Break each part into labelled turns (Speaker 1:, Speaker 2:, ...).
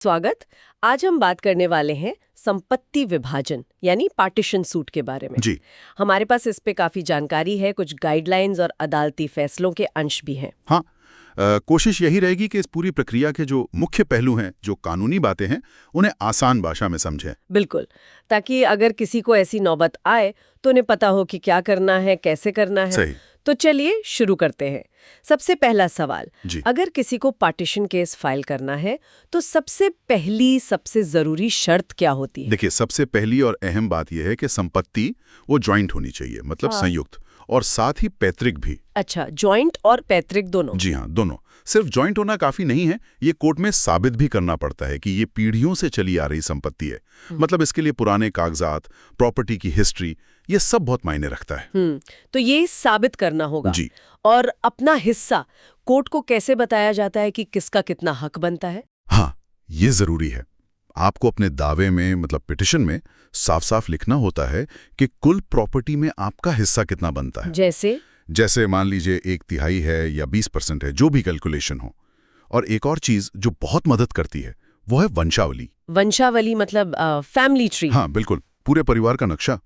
Speaker 1: स्वागत। आज हम बात करने वाले हैं संपत्ति विभाजन यानी पार्टीशन सूट के बारे में।
Speaker 2: जी।
Speaker 1: हमारे पास इस पे काफी जानकारी है, कुछ गाइडलाइंस और अदालती फैसलों के अंश भी हैं।
Speaker 2: हाँ, कोशिश यही रहेगी कि इस पूरी प्रक्रिया के जो मुख्य पहलू हैं, जो कानूनी बातें हैं, उन्हें आसान भाषा में समझें।
Speaker 1: बिल्कुल, ताकि अगर किसी को ऐसी नौबत आए तो उन्हें पता हो कि क्या करना है, कैसे करना है।
Speaker 2: सही।
Speaker 1: तो चलिए शुरू करते हैं। सबसे पहला सवाल,
Speaker 2: जी।
Speaker 1: अगर किसी को पार्टीशन केस फाइल करना है तो सबसे जरूरी शर्त क्या होती है?
Speaker 2: देखिए, सबसे पहली और अहम बात यह है कि संपत्ति वो जॉइंट होनी चाहिए, मतलब संयुक्त, और साथ ही पैतृक भी।
Speaker 1: अच्छा, जॉइंट और पैतृक दोनों?
Speaker 2: जी हाँ, दोनों। सिर्फ जॉइंट होना काफी नहीं है, ये कोर्ट में साबित भी करना पड़ता है कि ये पीढ़ियों से चली आ रही संपत्ति है। मतलब इसके लिए पुराने कागजात, प्रॉपर्टी की हिस्ट्री, ये सब बहुत मायने रखता है।
Speaker 1: तो ये साबित करना होगा।
Speaker 2: जी।
Speaker 1: और अपना हिस्सा कोर्ट को कैसे बताया जाता है कि किसका कितना हक बनता है?
Speaker 2: हाँ, ये जरूरी है। आपको अपने दावे में, मतलब पिटिशन में, साफ साफ लिखना होता है कि कुल प्रॉपर्टी में आपका हिस्सा कितना बनता है। जैसे मान लीजिए 1/3 है या 20% है, जो भी कैलकुलेशन हो। और एक और चीज जो बहुत मदद करती है वो है वंशावली।
Speaker 1: वंशावली मतलब फैमिली ट्री?
Speaker 2: हाँ बिल्कुल, पूरे परिवार का नक्शा।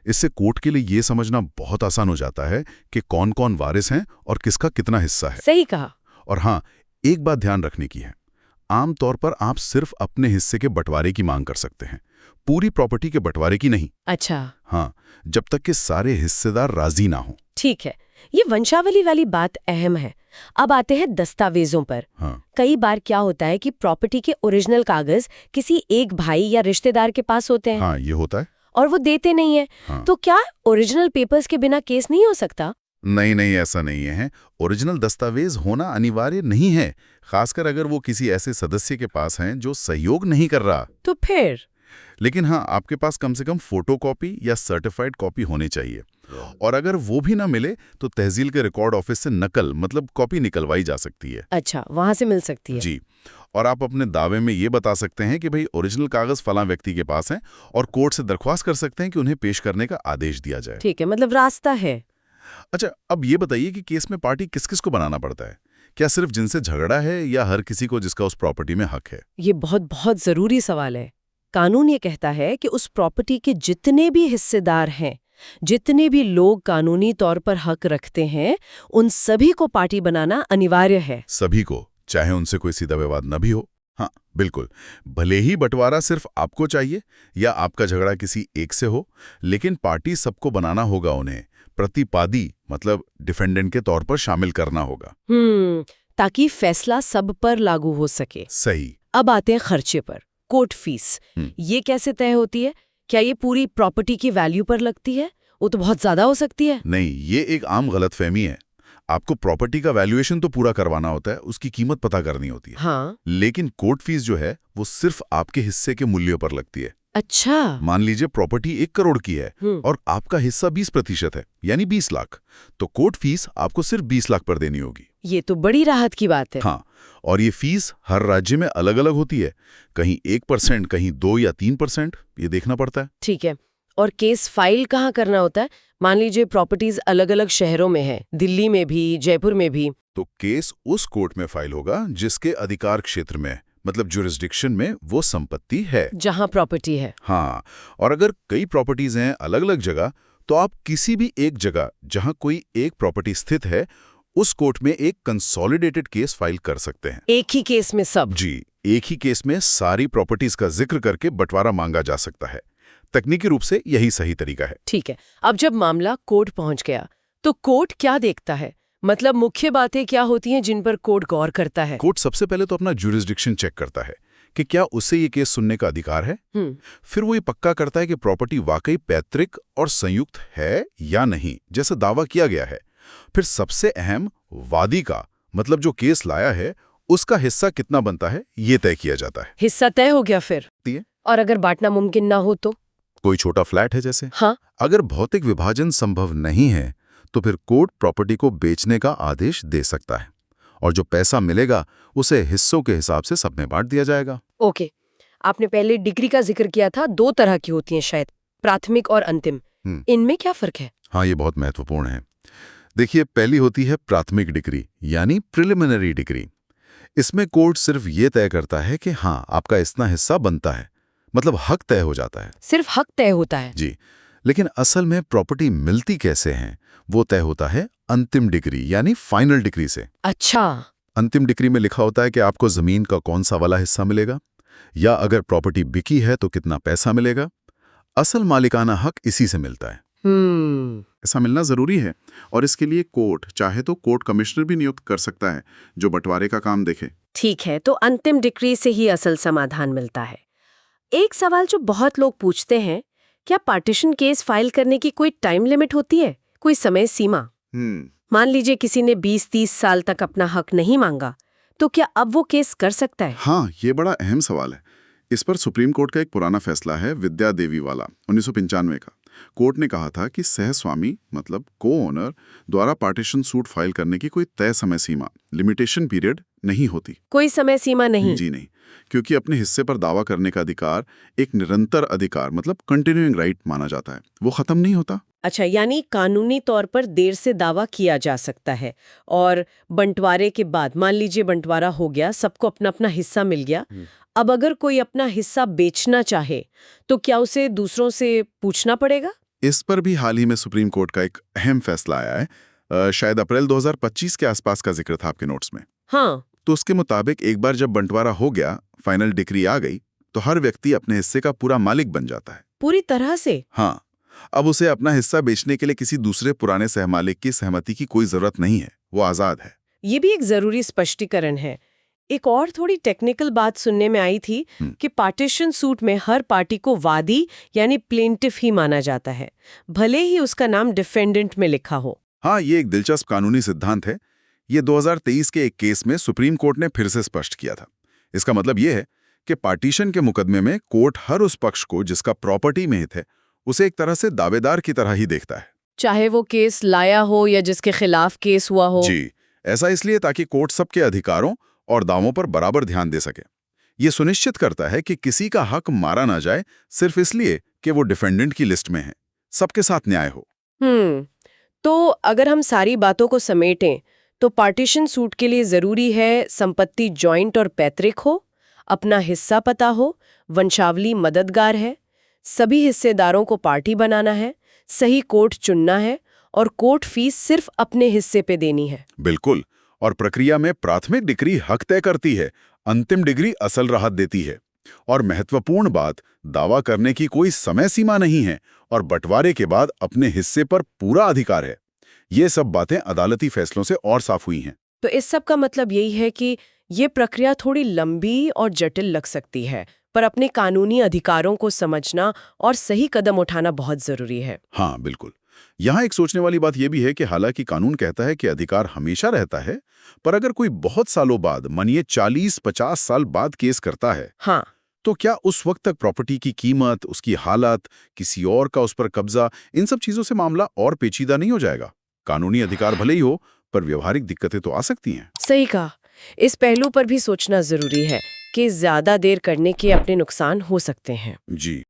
Speaker 2: इससे कोर्ट के लिए ये समझना बहुत आसान हो जाता है कि कौन कौन वारिस हैं और किसका कितना हिस्सा है।
Speaker 1: सही कहा।
Speaker 2: और हाँ, एक बात ध्यान रखने की है, आमतौर पर आप सिर्फ अपने हिस्से के बंटवारे की मांग कर सकते हैं, पूरी प्रॉपर्टी के बंटवारे की नहीं।
Speaker 1: अच्छा।
Speaker 2: हाँ, जब तक कि सारे हिस्सेदार राजी ना हो।
Speaker 1: ठीक है, ये वंशावली वाली बात अहम है। अब आते हैं दस्तावेजों पर।
Speaker 2: हाँ।
Speaker 1: कई बार क्या होता है कि प्रॉपर्टी के ओरिजिनल कागज किसी एक भाई या रिश्तेदार के पास होते हैं।
Speaker 2: हाँ, ये होता है।
Speaker 1: और वो देते नहीं है।
Speaker 2: हाँ।
Speaker 1: तो क्या ओरिजिनल पेपर्स के बिना केस नहीं हो सकता?
Speaker 2: नहीं नहीं, ऐसा नहीं है। ओरिजिनल दस्तावेज होना अनिवार्य नहीं है, खासकर अगर वो किसी ऐसे सदस्य के पास हैं जो सहयोग नहीं कर रहा।
Speaker 1: तो फिर?
Speaker 2: लेकिन हाँ, आपके पास कम से कम फोटोकॉपी या सर्टिफाइड कॉपी होनी चाहिए। और अगर वो भी ना मिले तो तहसील के रिकॉर्ड ऑफिस से नकल, मतलब कॉपी निकलवाई जा सकती है।
Speaker 1: अच्छा, वहां से मिल सकती है।
Speaker 2: जी। और आप अपने दावे में ये बता सकते हैं कि भाई ओरिजिनल कागज फलां व्यक्ति के पास हैं, और कोर्ट से दरख्वास्त कर सकते हैं कि उन्हें पेश करने का आदेश दिया जाए।
Speaker 1: ठीक है, मतलब रास्ता है।
Speaker 2: अच्छा, अब ये बताइए कि केस में पार्टी किस किस को बनाना पड़ता है? क्या सिर्फ जिनसे झगड़ा है या हर किसी को जिसका उस प्रॉपर्टी में हक है?
Speaker 1: ये बहुत बहुत जरूरी सवाल है। कानून ये कहता है कि उस प्रॉपर्टी के जितने भी हिस्सेदार हैं, जितने भी लोग कानूनी तौर पर हक रखते हैं, उन सभी को पार्टी बनाना अनिवार्य है।
Speaker 2: सभी को, चाहे उनसे कोई सीधा विवाद न भी हो। हाँ बिल्कुल, भले ही बंटवारा सिर्फ आपको चाहिए या आपका झगड़ा किसी एक से हो, लेकिन पार्टी सबको बनाना होगा। उन्हें प्रतिपादी, मतलब डिफेंडेंट के तौर पर शामिल करना होगा।
Speaker 1: ताकि फैसला सब पर लागू हो सके।
Speaker 2: सही।
Speaker 1: अब आते हैं खर्चे पर। कोर्ट फीस, ये कैसे तय होती है? क्या ये पूरी प्रॉपर्टी की वैल्यू पर लगती है? वो तो बहुत ज्यादा हो सकती है।
Speaker 2: नहीं, ये एक आम गलतफहमी है। आपको प्रॉपर्टी का वैल्यूएशन तो पूरा करवाना होता है, उसकी कीमत पता करनी होती है।
Speaker 1: हाँ।
Speaker 2: लेकिन कोर्ट फीस जो है वो सिर्फ आपके हिस्से के मूल्यों पर लगती है।
Speaker 1: अच्छा।
Speaker 2: मान लीजिए प्रॉपर्टी 1 करोड़ की है और आपका हिस्सा 20% है, यानी 20 लाख, तो कोर्ट फीस आपको सिर्फ 20 लाख पर देनी होगी।
Speaker 1: ये तो बड़ी राहत की बात है।
Speaker 2: हाँ, और ये फीस हर राज्य में अलग अलग होती है, कहीं 1%, कहीं 2 या 3%, ये देखना पड़ता है।
Speaker 1: ठीक है, और केस फाइल कहाँ करना होता है? मान लीजिए प्रॉपर्टीज अलग अलग शहरों में है, दिल्ली में भी, जयपुर में भी।
Speaker 2: तो केस उस कोर्ट में फाइल होगा जिसके अधिकार क्षेत्र में, मतलब जुरिस्डिक्शन में वो संपत्ति है,
Speaker 1: जहां प्रॉपर्टी है।
Speaker 2: हाँ, और अगर कई प्रॉपर्टीज हैं अलग अलग जगह, तो आप किसी भी एक जगह जहां कोई एक प्रॉपर्टी स्थित है, उस कोर्ट में एक कंसोलिडेटेड केस फाइल कर सकते हैं।
Speaker 1: एक ही केस में सब?
Speaker 2: जी, एक ही केस में सारी प्रॉपर्टीज का जिक्र करके बंटवारा मांगा जा सकता है। तकनीकी रूप से यही सही तरीका है।
Speaker 1: ठीक है, अब जब मामला कोर्ट पहुंच गया तो कोर्ट क्या देखता है? मतलब मुख्य बातें क्या होती हैं जिन पर कोर्ट गौर करता है?
Speaker 2: कोर्ट सबसे पहले तो अपना जुरिस्डिक्शन चेक करता है कि क्या उसे ये केस सुनने का अधिकार है। फिर वो ये पक्का करता है कि प्रॉपर्टी वाकई पैतृक और संयुक्त है या नहीं, जैसे दावा किया गया है। फिर सबसे अहम, वादी का, मतलब जो केस लाया है, उसका हिस्सा कितना बनता है, ये तय किया जाता है।
Speaker 1: हिस्सा तय हो गया फिर? और अगर बांटना मुमकिन ना हो तो?
Speaker 2: कोई छोटा फ्लैट है जैसे?
Speaker 1: हाँ।
Speaker 2: अगर भौतिक विभाजन संभव नहीं है तो फिर कोर्ट प्रॉपर्टी को बेचने का आदेश दे सकता है, और जो पैसा मिलेगा उसे हिस्सों के हिसाब से सब में बांट दिया जाएगा।
Speaker 1: ओके, आपने पहले डिग्री का जिक्र किया था, 2 तरह की होती हैं शायद, प्राथमिक और अंतिम। इनमें क्या फर्क है?
Speaker 2: हाँ, ये बहुत महत्वपूर्ण है। देखिए, पहली होती है प्राथमिक डिग्री, यानी प्रिलिमिनरी डिग्री। इसमें कोर्ट सिर्फ ये तय करता है कि हाँ, आपका इतना हिस्सा बनता है, मतलब हक तय हो जाता है।
Speaker 1: सिर्फ हक तय होता है।
Speaker 2: जी, लेकिन असल में प्रॉपर्टी मिलती कैसे है, वो तय होता है अंतिम डिग्री यानी फाइनल डिग्री से।
Speaker 1: अच्छा।
Speaker 2: अंतिम डिग्री में लिखा होता है कि आपको जमीन का कौन सा वाला हिस्सा मिलेगा, या अगर प्रॉपर्टी बिकी है तो कितना पैसा मिलेगा। असल मालिकाना हक इसी से मिलता है। ऐसा मिलना जरूरी है, और इसके लिए कोर्ट चाहे तो कोर्ट कमिश्नर भी नियुक्त कर सकता है जो बंटवारे का काम देखे।
Speaker 1: ठीक है, तो अंतिम डिग्री से ही असल समाधान मिलता है। एक सवाल जो बहुत लोग पूछते हैं, क्या पार्टीशन केस फाइल करने की कोई टाइम लिमिट होती है, कोई समय सीमा? मान लीजिए किसी ने 20-30 साल तक अपना हक नहीं मांगा, तो क्या अब वो केस कर सकता है?
Speaker 2: हाँ, ये बड़ा अहम सवाल है। इस पर सुप्रीम कोर्ट का एक पुराना फैसला है, विद्या देवी वाला 1995 का। कोर्ट ने कहा था कि सहस्वामी मतलब को ओनर द्वारा पार्टीशन सूट फाइल करने की कोई तय समय सीमा, लिमिटेशन पीरियड नहीं होती।
Speaker 1: कोई समय सीमा नहीं?
Speaker 2: जी नहीं, क्योंकि अपने हिस्से पर दावा करने का अधिकार एक निरंतर अधिकार मतलब कंटिन्यूइंग राइट माना जाता है, वो खत्म नहीं होता।
Speaker 1: अच्छा, यानी कानूनी तौर पर देर से दावा किया जा सकता है, और बंटवारे के बाद मान लीजिए बंटवारा हो गया, सबको अपना अपना हिस्सा मिल गया, अब अगर कोई अपना हिस्सा बेचना चाहे तो क्या उसे दूसरों से पूछना पड़ेगा?
Speaker 2: इस पर भी हाल ही में सुप्रीम कोर्ट का एक अहम फैसला आया है। शायद अप्रैल 2025 के आसपास का जिक्र था आपके नोट्स में।
Speaker 1: हाँ।
Speaker 2: तो उसके मुताबिक एक बार जब बंटवारा हो गया, फाइनल डिग्री आ गई, तो हर व्यक्ति अपने हिस्से का पूरा मालिक बन जाता है।
Speaker 1: पूरी तरह से?
Speaker 2: हाँ, अब उसे अपना हिस्सा बेचने के लिए किसी दूसरे पुराने सहमालिक की सहमति की कोई जरूरत नहीं है, वो आजाद है।
Speaker 1: ये भी एक जरूरी स्पष्टीकरण है। एक और थोड़ी टेक्निकल बात सुनने में आई थी कि पार्टीशन सूट में हर पार्टी को वादी यानी प्लेंटिफ ही माना जाता है, भले ही उसका नाम डिफेंडेंट में लिखा हो।
Speaker 2: हाँ, ये एक दिलचस्प कानूनी सिद्धांत है। ये 2023 के एक केस में सुप्रीम कोर्ट ने फिर से स्पष्ट किया था। इसका मतलब ये है कि पार्टीशन के मुकदमे में कोर्ट हर उस पक्ष को जिसका प्रॉपर्टी में हित है, उसे एक तरह से दावेदार की तरह ही देखता है,
Speaker 1: चाहे वो केस लाया हो या जिसके खिलाफ केस हुआ हो।
Speaker 2: जी, ऐसा इसलिए ताकि कोर्ट सबके अधिकारों और दावों पर बराबर ध्यान दे सके। ये सुनिश्चित करता है कि किसी का हक मारा ना जाए सिर्फ इसलिए कि वो डिफेंडेंट की लिस्ट में है। सबके साथ न्याय हो।
Speaker 1: तो अगर हम सारी बातों को समेटें तो पार्टीशन सूट के लिए जरूरी है संपत्ति जॉइंट और पैतृक हो, अपना हिस्सा पता हो, वंशावली मददगार है, सभी हिस्सेदारों को पार्टी बनाना है, सही कोर्ट चुनना है, और कोर्ट फीस सिर्फ अपने हिस्से पे देनी है।
Speaker 2: बिल्कुल, और प्रक्रिया में प्राथमिक डिग्री हक तय करती है, अंतिम डिग्री असल राहत देती है। और महत्वपूर्ण बात, दावा करने की कोई समय सीमा नहीं है और बंटवारे के बाद अपने हिस्से पर पूरा अधिकार है। ये सब बातें अदालती फैसलों से और साफ हुई हैं।
Speaker 1: तो इस सब का मतलब यही है कि ये प्रक्रिया थोड़ी लंबी और जटिल लग सकती है, पर अपने कानूनी अधिकारों को समझना और सही कदम उठाना बहुत जरूरी है।
Speaker 2: हाँ, बिल्कुल। यहाँ एक सोचने वाली बात यह भी है कि हालांकि कानून कहता है कि अधिकार हमेशा रहता है, पर अगर कोई बहुत सालों बाद, मानिए 40-50 साल बाद केस करता है,
Speaker 1: हाँ,
Speaker 2: तो क्या उस वक्त तक प्रॉपर्टी की कीमत, उसकी हालत, किसी और का उस पर कब्जा, इन सब चीजों से मामला और पेचीदा नहीं हो जाएगा? कानूनी अधिकार भले ही हो, पर व्यवहारिक दिक्कतें तो आ सकती हैं।
Speaker 1: सही कहा। इस पहलू पर भी सोचना जरूरी है कि ज्यादा देर करने के अपने नुकसान हो सकते हैं।
Speaker 2: जी।